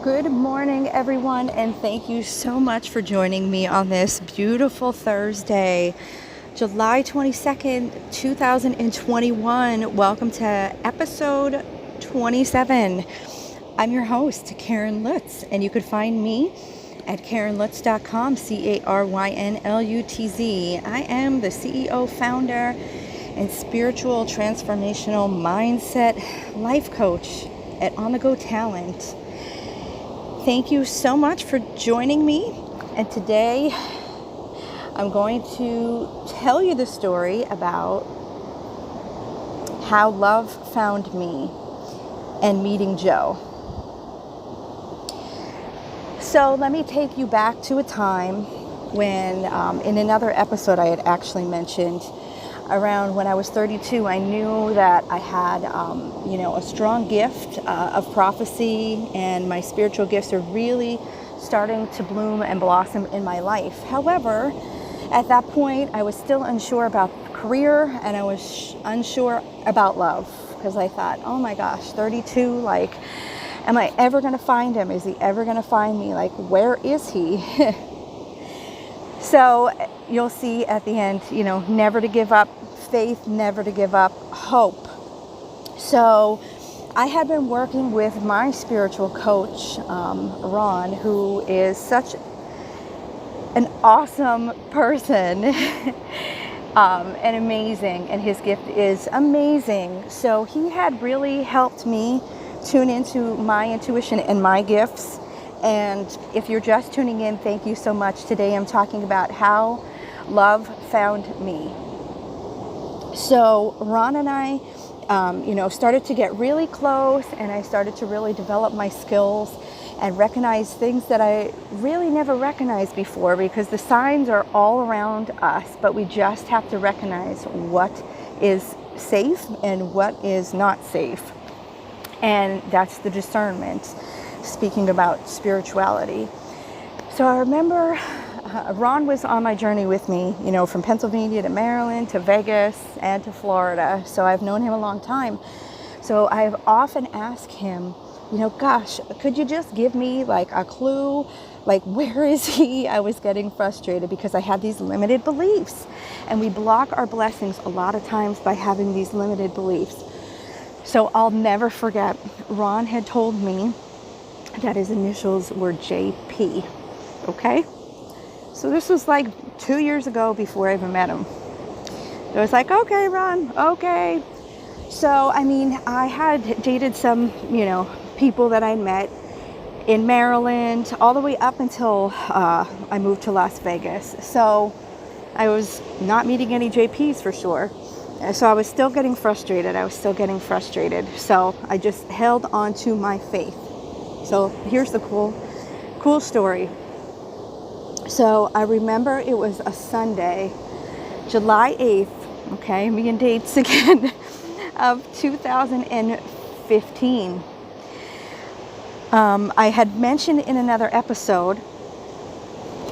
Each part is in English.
Good morning, everyone, and thank you so much for joining me on this beautiful Thursday, July 22nd, 2021. Welcome to episode 27. I'm your host, Caryn Lutz, and you could find me at CarynLutz.com, CarynLutz. I am the CEO, founder, and spiritual transformational mindset life coach at On The Go Talent. Thank you so much for joining me, and today I'm going to tell you the story about how love found me and meeting Joe. So let me take you back to a time when in another episode I had actually mentioned around when I was 32, I knew that I had, a strong gift of prophecy, and my spiritual gifts are really starting to bloom and blossom in my life. However, at that point, I was still unsure about career, and I was unsure about love, because I thought, oh my gosh, 32, like, am I ever going to find him? Is he ever going to find me? Like, where is he? So you'll see at the end, never to give up faith, never to give up hope. So I had been working with my spiritual coach, Ron, who is such an awesome person and amazing, and his gift is amazing. So he had really helped me tune into my intuition and my gifts. And if you're just tuning in, thank you so much. Today I'm talking about how love found me. So Ron and I, started to get really close, and I started to really develop my skills and recognize things that I really never recognized before, because the signs are all around us, but we just have to recognize what is safe and what is not safe. And that's the discernment, speaking about spirituality. So I remember Ron was on my journey with me, from Pennsylvania to Maryland to Vegas and to Florida. So I've known him a long time. So I've often asked him, gosh, could you just give me like a clue? Like, where is he? I was getting frustrated because I had these limited beliefs, and we block our blessings a lot of times by having these limited beliefs. So I'll never forget, Ron had told me that his initials were JP, okay? So this was like 2 years ago before I even met him. I was like, okay, Ron, okay. So, I had dated some, people that I met in Maryland all the way up until I moved to Las Vegas. So I was not meeting any JPs for sure. So I was still getting frustrated. So I just held on to my faith. So here's the cool story. So I remember it was a Sunday, July 8th, okay, me and dates again, of 2015. I had mentioned in another episode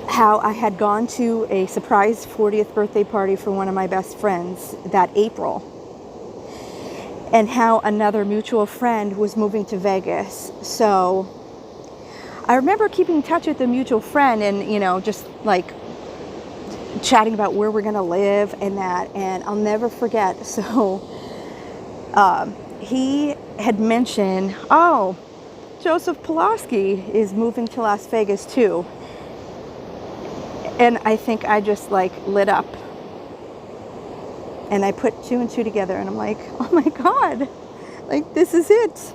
how I had gone to a surprise 40th birthday party for one of my best friends that April, and how another mutual friend was moving to Vegas. So I remember keeping in touch with the mutual friend and, just like chatting about where we're going to live and that. And I'll never forget. So he had mentioned, oh, Joseph Pulaski is moving to Las Vegas too. And I think I just like lit up. And I put two and two together, and I'm like, oh my God, like this is it.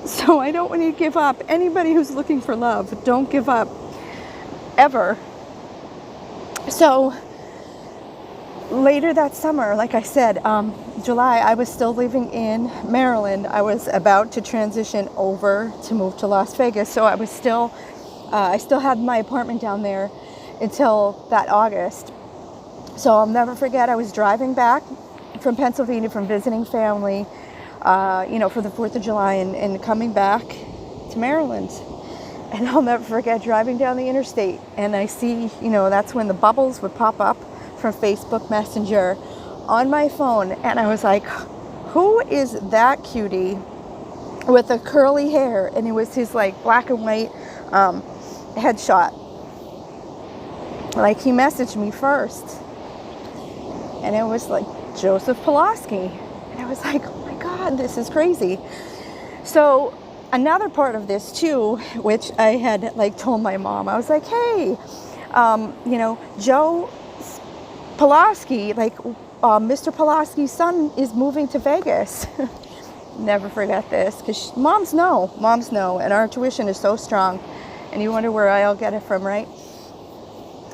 So I don't want you to give up. Anybody who's looking for love, don't give up, ever. So later that summer, like I said, July, I was still living in Maryland. I was about to transition over to move to Las Vegas. So I still had my apartment down there until that August. So I'll never forget, I was driving back from Pennsylvania from visiting family, for the 4th of July and coming back to Maryland. And I'll never forget driving down the interstate, and I see, that's when the bubbles would pop up from Facebook Messenger on my phone. And I was like, who is that cutie with the curly hair, and it was his like black and white headshot. Like, he messaged me first, and it was like Joseph Pulaski, and I was like, oh my God, this is crazy. So another part of this too, which I had like told my mom, I was like, hey, Joe Pulaski, like Mr. Pulaski's son is moving to Vegas. Never forget this, because moms know, and our intuition is so strong, and you wonder where I'll get it from, right?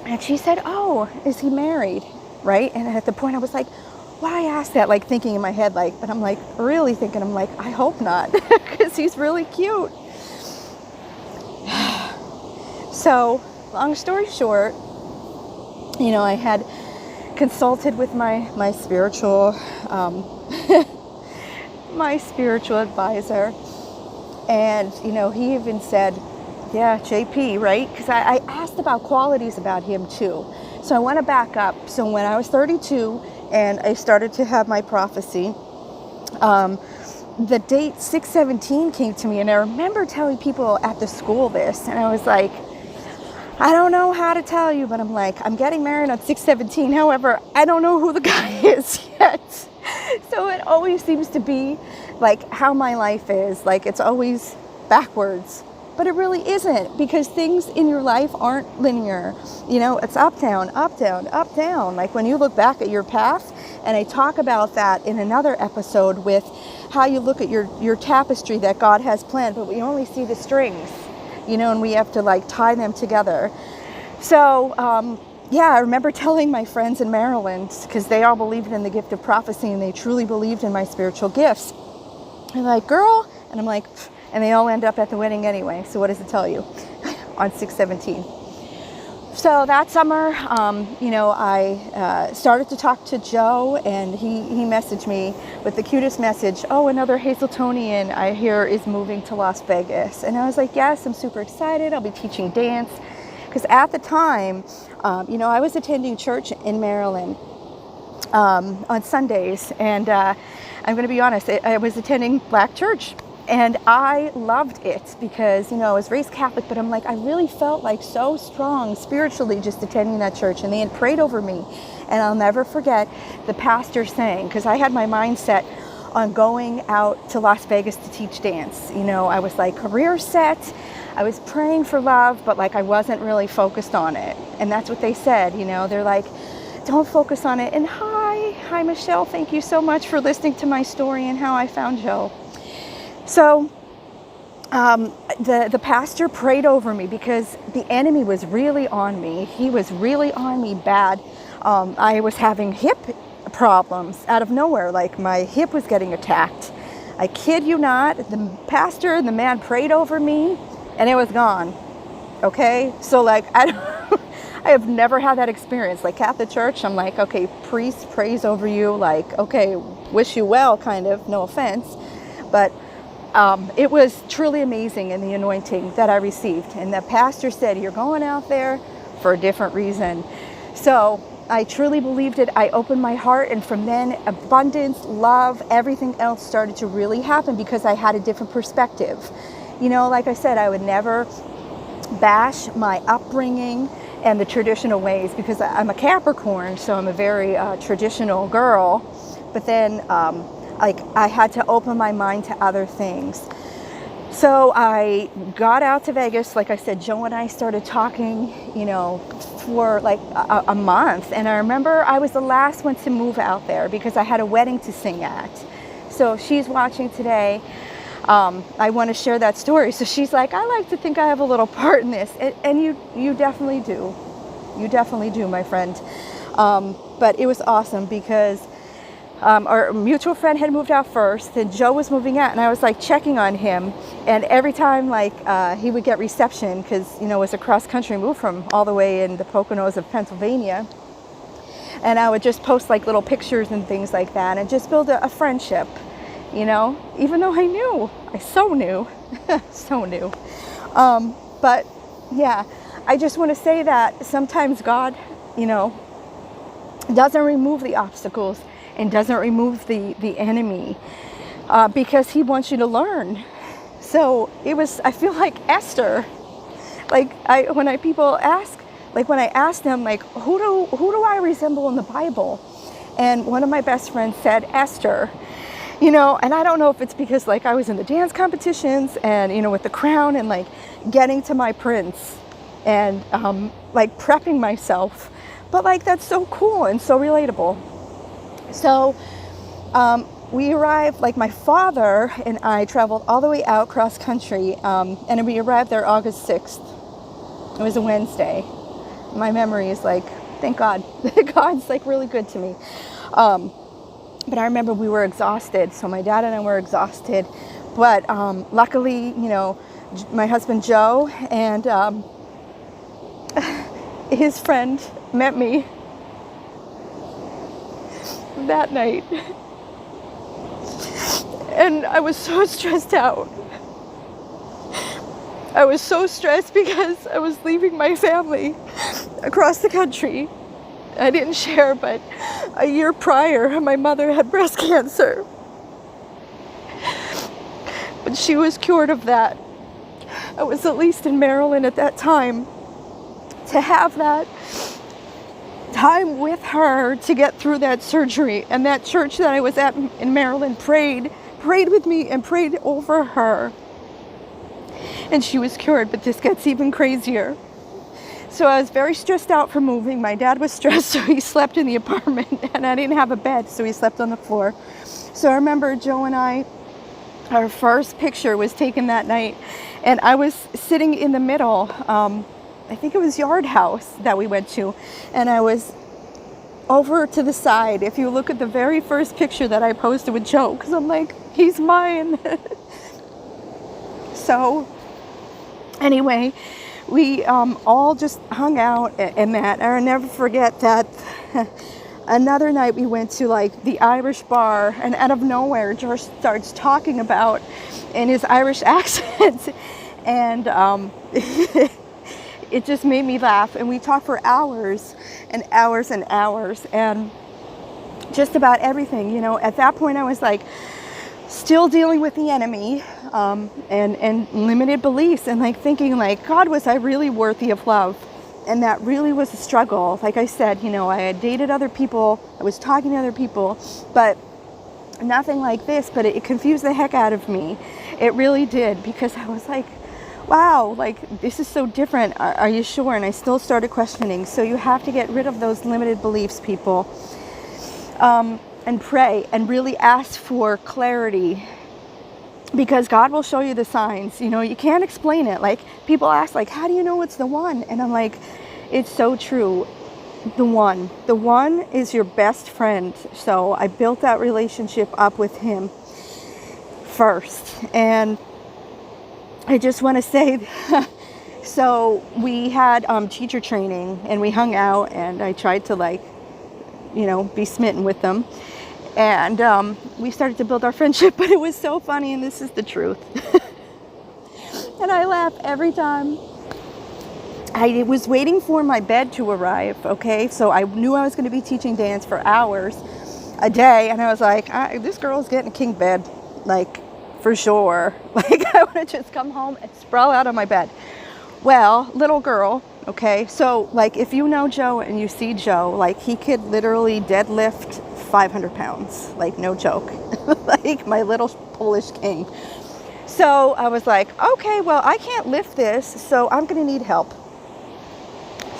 And she said, oh, is he married, right? And at the point I was like, why I asked that, like thinking in my head, like, but I'm like really thinking, I'm like, I hope not, because he's really cute. So long story short, I had consulted with my spiritual my spiritual advisor, and he even said, yeah, JP, right? Because I asked about qualities about him too. So I want to back up. So when I was 32 and I started to have my prophecy, the date 6/17 came to me, and I remember telling people at the school this, and I was like, I don't know how to tell you, but I'm like, I'm getting married on 6/17. However, I don't know who the guy is yet. So it always seems to be like how my life is. Like, it's always backwards. But it really isn't, because things in your life aren't linear. It's up, down, up, down, up, down. Like, when you look back at your path, and I talk about that in another episode with how you look at your tapestry that God has planned, but we only see the strings, and we have to like tie them together. So, I remember telling my friends in Maryland, because they all believed in the gift of prophecy and they truly believed in my spiritual gifts. They're like, girl, and I'm like, and they all end up at the wedding anyway. So what does it tell you on 6/17? So that summer, I started to talk to Joe, and he messaged me with the cutest message. Oh, another Hazeltonian I hear is moving to Las Vegas. And I was like, yes, I'm super excited. I'll be teaching dance. Because at the time, I was attending church in Maryland on Sundays. And I'm going to be honest, I was attending Black church. And I loved it because, I was raised Catholic, but I'm like, I really felt like so strong spiritually just attending that church. And they had prayed over me. And I'll never forget the pastor saying, because I had my mindset on going out to Las Vegas to teach dance. I was like career set. I was praying for love, but like I wasn't really focused on it. And that's what they said. They're like, don't focus on it. And hi, Michelle. Thank you so much for listening to my story and how I found Joe. So the pastor prayed over me because the enemy was really on me. He was really on me bad. I was having hip problems out of nowhere. Like, my hip was getting attacked. I kid you not. The pastor and the man prayed over me, and it was gone. Okay? So like, I have never had that experience. Like, Catholic church, I'm like, okay, priest prays over you. Like, okay, wish you well, kind of, no offense. But it was truly amazing in the anointing that I received. And the pastor said, you're going out there for a different reason. So I truly believed it. I opened my heart, and from then, abundance, love, everything else started to really happen because I had a different perspective. Like I said, I would never bash my upbringing and the traditional ways, because I'm a Capricorn, so I'm a very traditional girl. But then I had to open my mind to other things. So I got out to Vegas. Like I said, Joe and I started talking, for like a month. And I remember I was the last one to move out there because I had a wedding to sing at. So she's watching today. I want to share that story. So she's like, I like to think I have a little part in this. And you definitely do. You definitely do, my friend. But it was awesome because our mutual friend had moved out first, and Joe was moving out, and I was like checking on him, and every time he would get reception, because it was a cross-country move from all the way in the Poconos of Pennsylvania, and I would just post like little pictures and things like that, and just build a friendship, even though I so knew, so knew. But yeah, I just want to say that sometimes God, doesn't remove the obstacles and doesn't remove the enemy, because he wants you to learn. So it was, I feel like Esther. Like when I asked them, like, who do I resemble in the Bible? And one of my best friends said Esther, and I don't know if it's because like I was in the dance competitions and, with the crown and like getting to my prince and like prepping myself, but like that's so cool and so relatable. So we arrived, like my father and I traveled all the way out cross country, and we arrived there August 6th. It was a Wednesday. My memory is like, thank God. God's like really good to me. But I remember we were exhausted. So my dad and I were exhausted. But luckily, my husband Joe and his friend met me that night. And I was so stressed out. I was so stressed because I was leaving my family across the country. I didn't share, but a year prior, my mother had breast cancer. But she was cured of that. I was at least in Maryland at that time. To have that time with her to get through that surgery, and that church that I was at in Maryland prayed with me and prayed over her. And she was cured, but this gets even crazier. So I was very stressed out for moving. My dad was stressed, so he slept in the apartment, and I didn't have a bed, so he slept on the floor. So I remember Joe and I, our first picture was taken that night, and I was sitting in the middle. I think it was Yard House that we went to, and I was over to the side. If you look at the very first picture that I posted with Joe, because I'm like, he's mine. So anyway, we all just hung out and that. I'll never forget that. Another night we went to like the Irish bar, and out of nowhere George starts talking about in his Irish accent, and it just made me laugh. And we talked for hours and hours and hours, and just about everything. At that point I was like still dealing with the enemy, and limited beliefs, and like thinking like, God, was I really worthy of love? And that really was a struggle. Like I said, I had dated other people, I was talking to other people, but nothing like this. But it confused the heck out of me. It really did, because I was like, wow, like this is so different. Are you sure? And I still started questioning. So you have to get rid of those limited beliefs, people, and pray and really ask for clarity, because God will show you the signs. You can't explain it. Like people ask, like, how do you know it's the one? And I'm like, it's so true. The one is your best friend. So I built that relationship up with him first. And I just want to say, so we had teacher training, and we hung out, and I tried to be smitten with them. And we started to build our friendship, but it was so funny, and this is the truth. And I laugh every time. I was waiting for my bed to arrive, okay? So I knew I was going to be teaching dance for hours a day, and I was like, this girl's getting a king bed, like, for sure. Like, I want to just come home and sprawl out on my bed. Well, little girl, okay? So, like, if you know Joe and you see Joe, like, he could literally deadlift 500 pounds, like no joke. Like my little Polish king. So I was like, okay, well, I can't lift this, so I'm gonna need help.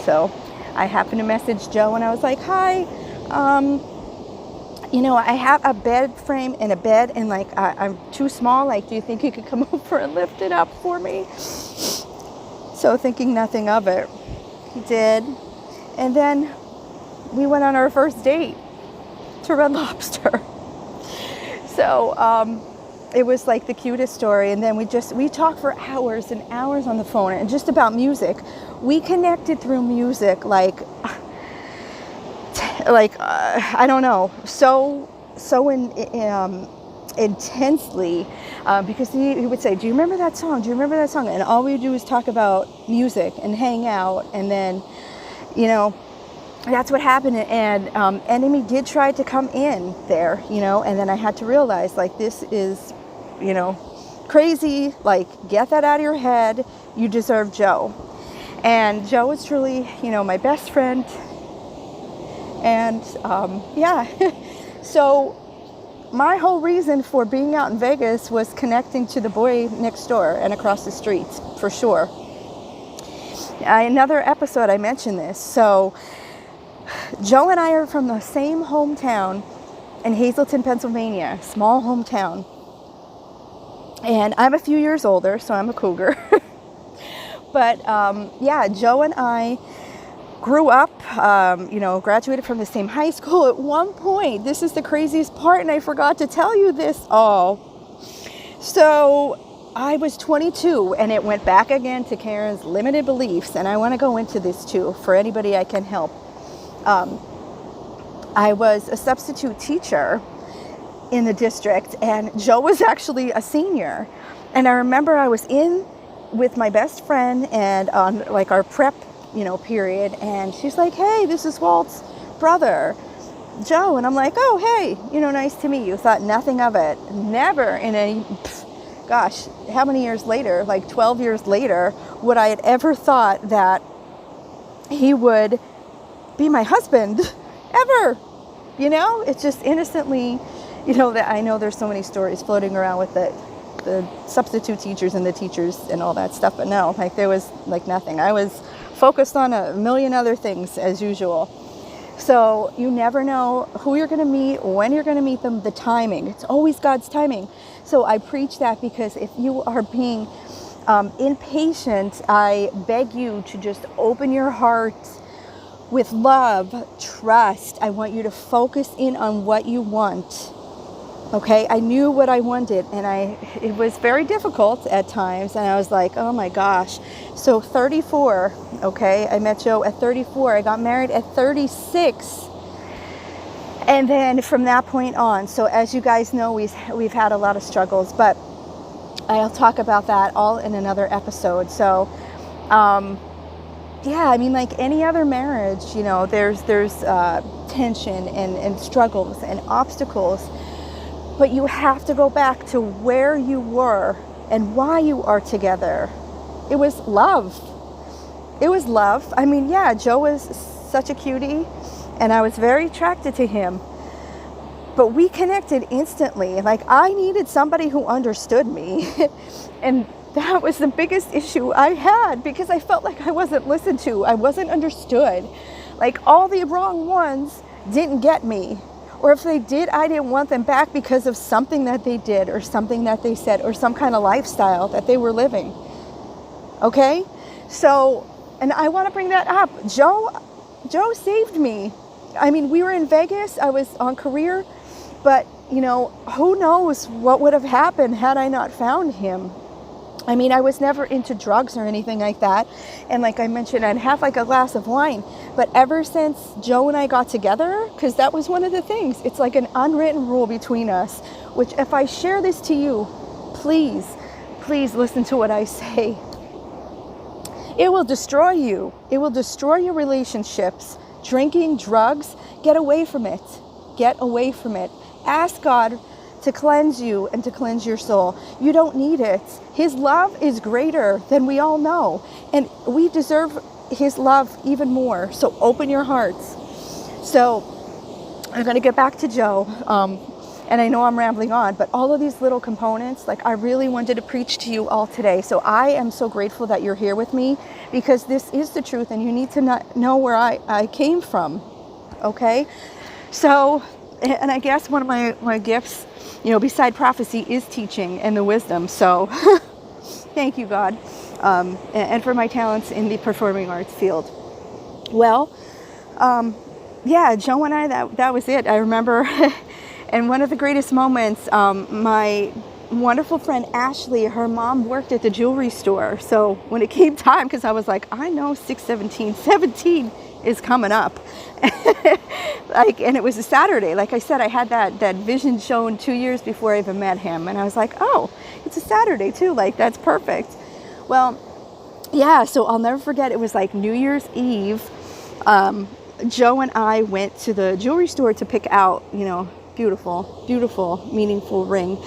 So I happened to message Joe, and I was like, hi, I have a bed frame and a bed, and like I'm too small, like, do you think you could come over and lift it up for me? So thinking nothing of it, he did. And then we went on our first date to Red Lobster. So it was like the cutest story. And then we talked for hours and hours on the phone, and just about music. We connected through music, like I don't know, so intensely, because he would say, do you remember that song? Do you remember that song? And all we would do is talk about music and hang out. And then, that's what happened. And enemy did try to come in there, and then I had to realize, like, this is, crazy. Like, get that out of your head. You deserve Joe. And Joe was truly, my best friend. And yeah, so my whole reason for being out in Vegas was connecting to the boy next door and across the street, for sure. Another episode I mentioned this. So Joe and I are from the same hometown in Hazleton, Pennsylvania, small hometown. And I'm a few years older, so I'm a cougar. But yeah, Joe and I grew up, graduated from the same high school. At one point, this is the craziest part, and I forgot to tell you this all. So I was 22, and it went back again to Caryn's limited beliefs, and I want to go into this too for anybody I can help. I was a substitute teacher in the district, and Joe was actually a senior. And I remember I was in with my best friend and on like our prep, period, and she's like, "Hey, this is Walt's brother, Joe." And I'm like, "Oh, hey, nice to meet you." Thought nothing of it. Never in any, gosh, how many years later, like 12 years later, would I had ever thought that he would be my husband, ever. It's just innocently, that I know there's so many stories floating around with the substitute teachers and the teachers and all that stuff, but no, like there was like nothing. I was focused on a million other things as usual. So you never know who you're going to meet, when you're going to meet them, the timing. It's always God's timing. So I preach that because if you are being impatient, I beg you to just open your heart with love, trust. I want you to focus in on what you want. Okay, I knew what I wanted, and it was very difficult at times, and I was like, oh my gosh. So 34, okay, I met Joe at 34. I got married at 36. And then from that point on, so as you guys know, we've had a lot of struggles, but I'll talk about that all in another episode. So, yeah, I mean, like any other marriage, there's tension and struggles and obstacles. But you have to go back to where you were and why you are together. It was love. It was love. I mean, yeah, Joe was such a cutie, and I was very attracted to him. But we connected instantly. Like, I needed somebody who understood me. And that was the biggest issue I had, because I felt like I wasn't listened to. I wasn't understood. Like, all the wrong ones didn't get me. Or if they did, I didn't want them back because of something that they did or something that they said or some kind of lifestyle that they were living. Okay? So, and I want to bring that up. Joe saved me. I mean, we were in Vegas. I was on career. But, who knows what would have happened had I not found him. I mean, I was never into drugs or anything like that. And like I mentioned, I'd have like a glass of wine. But ever since Joe and I got together, because that was one of the things, it's like an unwritten rule between us, which if I share this to you, please listen to what I say. It will destroy you. It will destroy your relationships. Drinking, drugs, get away from it. Get away from it. Ask God to cleanse you and to cleanse your soul. You don't need it. His love is greater than we all know. And we deserve his love even more. So open your hearts. So I'm going to get back to Joe. And I know I'm rambling on, but all of these little components, like I really wanted to preach to you all today. So I am so grateful that you're here with me, because this is the truth and you need to know where I came from. Okay? So, and I guess one of my gifts, beside prophecy, is teaching and the wisdom. So thank you, God. And for my talents in the performing arts field. Well, yeah, Joe and I, that was it. I remember, and one of the greatest moments, my wonderful friend Ashley, her mom worked at the jewelry store. So when it came time, because I was like, I know 6/17 is coming up. And it was a Saturday. Like I said, I had that vision shown 2 years before I even met him. And I was like, oh, it's a Saturday too. Like, that's perfect. Well, yeah, so I'll never forget. It was like New Year's Eve. Joe and I went to the jewelry store to pick out, beautiful, meaningful ring.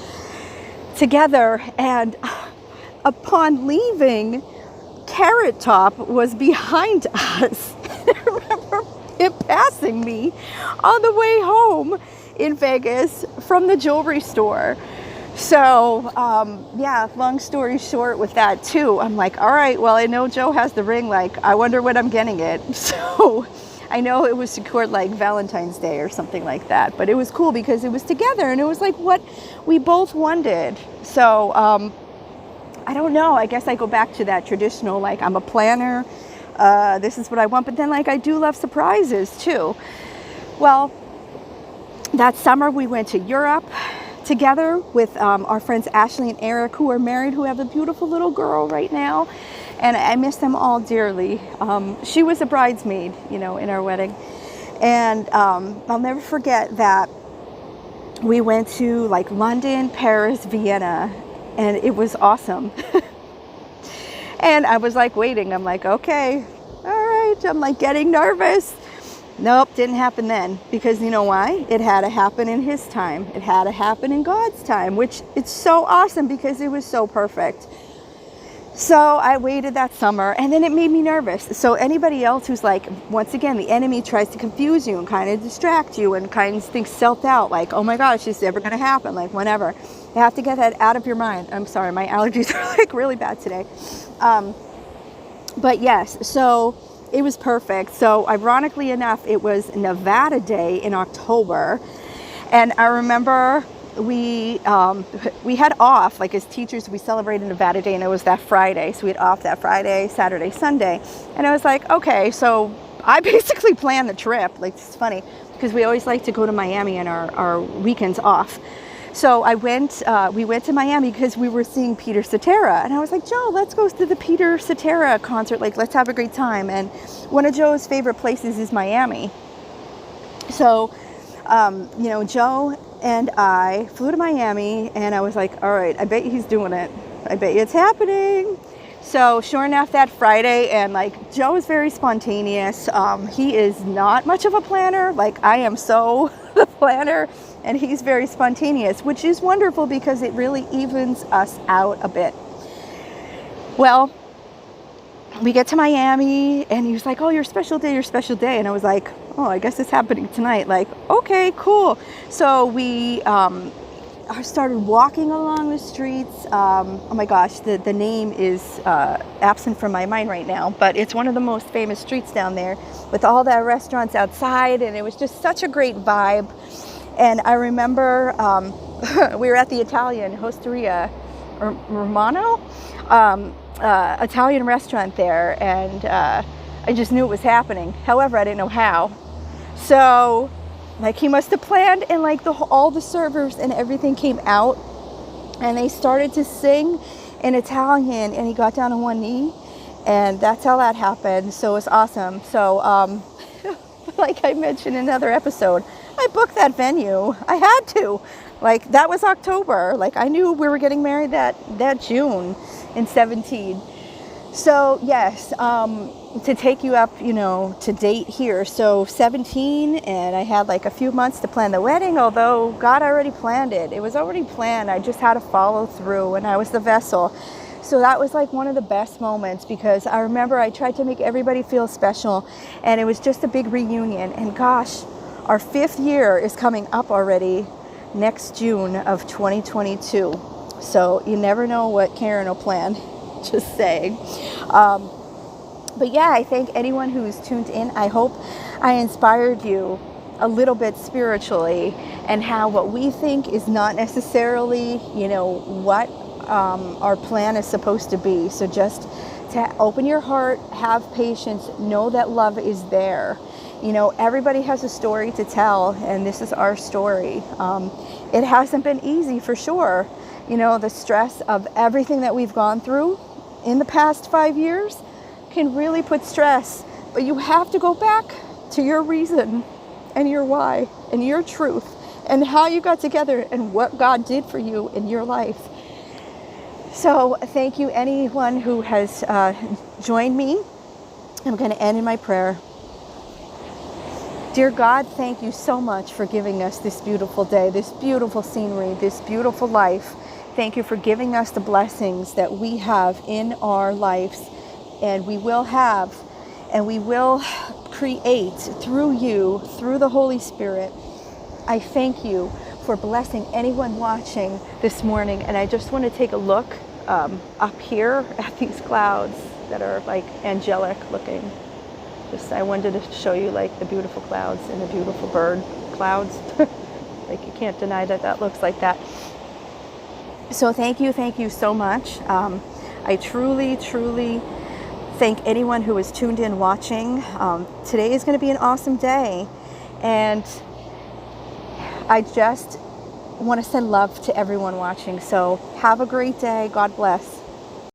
together, and upon leaving, Carrot Top was behind us. I remember him passing me on the way home in Vegas from the jewelry store. So, yeah, long story short with that too, I'm like, all right, well, I know Joe has the ring. Like, I wonder when I'm getting it. So I know it was secured like Valentine's Day or something like that, but it was cool because it was together and it was like what we both wanted. So, I don't know. I guess I go back to that traditional, like, I'm a planner. This is what I want. But then, like, I do love surprises too. Well, that summer we went to Europe together with our friends Ashley and Eric, who are married, who have a beautiful little girl right now. And I miss them all dearly. She was a bridesmaid, you know, in our wedding. And I'll never forget that we went to like London, Paris, Vienna, and it was awesome. And I was like waiting. I'm like, okay, all right. I'm like getting nervous. Nope, didn't happen then. Because you know why? It had to happen in his time. It had to happen in God's time, which it's so awesome because it was so perfect. So I waited that summer, and then it made me nervous. So anybody else who's like, once again, the enemy tries to confuse you and kind of distract you and kind of think self-doubt, like, oh my gosh, is this ever going to happen? Like, whenever. You have to get that out of your mind. I'm sorry, my allergies are like really bad today. But yes, so it was perfect. So ironically enough, it was Nevada Day in October. And I remember we had off, like as teachers, we celebrated Nevada Day, and it was that Friday. So we had off that Friday, Saturday, Sunday. And I was like, okay, so I basically planned the trip. Like, it's funny because we always like to go to Miami on our weekends off. So we went to Miami because we were seeing Peter Cetera. And I was like, Joe, let's go to the Peter Cetera concert. Like, let's have a great time. And one of Joe's favorite places is Miami. So, you know, Joe and I flew to Miami, and I was like, all right, I bet he's doing it. I bet you it's happening. So sure enough, that Friday, and like Joe is very spontaneous. He is not much of a planner. Like, I am so the planner, and he's very spontaneous, which is wonderful because it really evens us out a bit. Well, we get to Miami, and he was like, oh, your special day. And I was like, oh, I guess it's happening tonight. Like, okay, cool. So we started walking along the streets. Oh my gosh, the name is absent from my mind right now, but it's one of the most famous streets down there with all the restaurants outside, and it was just such a great vibe. And I remember we were at the Italian Hosteria Romano, Italian restaurant there, and I just knew it was happening. However, I didn't know how. So, like, he must have planned, and like all the servers and everything came out, and they started to sing in Italian, and he got down on one knee, and that's how that happened. So it was awesome. So, like I mentioned in another episode, I booked that venue. I had to. Like, that was October. Like, I knew we were getting married that June in 17. So yes, to take you up, you know, to date here. So 17, and I had like a few months to plan the wedding, although God already planned it. It was already planned. I just had to follow through, and I was the vessel. So that was like one of the best moments, because I remember I tried to make everybody feel special, and it was just a big reunion. And gosh, our 5th year is coming up already next June of 2022. So you never know what Caryn will plan. Just saying. But yeah, I thank anyone who's tuned in. I hope I inspired you a little bit spiritually, and how what we think is not necessarily, you know, what our plan is supposed to be. So just to open your heart, have patience, know that love is there. You know, everybody has a story to tell, and this is our story. It hasn't been easy, for sure. You know, the stress of everything that we've gone through in the past 5 years can really put stress, but you have to go back to your reason and your why and your truth and how you got together and what God did for you in your life. So thank you, anyone who has joined me. I'm going to end in my prayer. Dear God, thank you so much for giving us this beautiful day, this beautiful scenery, this beautiful life. Thank you for giving us the blessings that we have in our lives, and we will have, and we will create through you, through the Holy Spirit. I thank you for blessing anyone watching this morning. And I just want to take a look up here at these clouds that are like angelic looking. I wanted to show you like the beautiful clouds and the beautiful bird clouds. Like you can't deny that that looks like that. So thank you so much. I truly thank anyone who is tuned in watching. Today is going to be an awesome day, and I just want to send love to everyone watching. So have a great day. God bless.